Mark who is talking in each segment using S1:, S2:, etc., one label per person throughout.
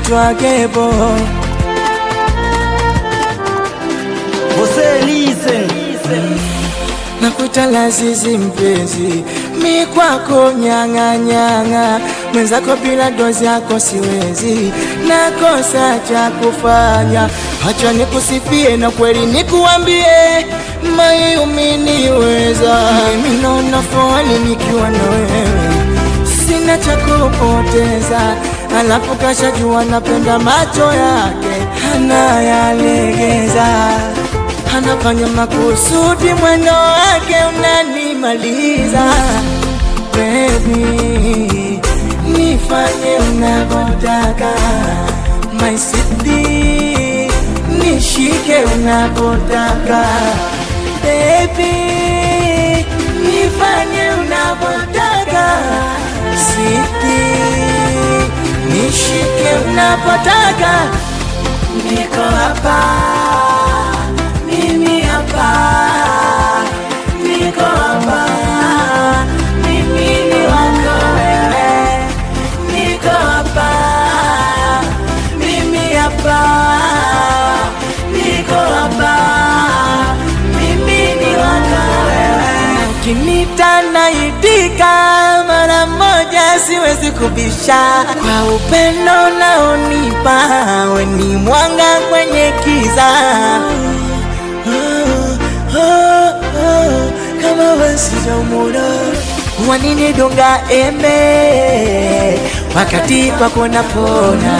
S1: naitwa Gebo. Nakuita lazizi mpenzi, mi kwako nyanga nyanga, mwenzako bila dozi yako siwezi, nakosa cha kufanya. Acha nikusifie na kweli nikuambie, mai umeniweza. Mimi naona fahari nikiwa na wewe, sina cha kupoteza. Alafu kashajua napenda macho yake, anayalegeza, anafanya makusudi, mwendo wake unanimaliza. Baby, nifanye unavyotaka, my city, nishike unapotaka. Baby, nifanye unavyotaka, city, nishike unapotaka. Niko hapa, mimi hapa, niko hapa, mimi ni wako wewe. Niko hapa, mimi hapa, niko hapa, mimi ni wako wewe. Ukinita naitika mara moja, siwezi kubisha. Kwa upendo unaonipa, we ni mwanga kwenye kiza. Kama wasijaumuna wanini donga embe, wakati kwako napona.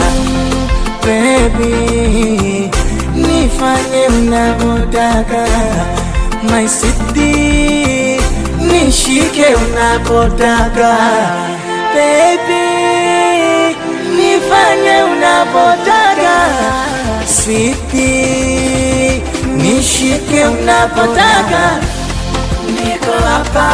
S1: Baby, nifanye unavyotaka, my city, nishike unapotaka. Baby, nifanye unapotaka, city, nishike unapotaka. Niko hapa,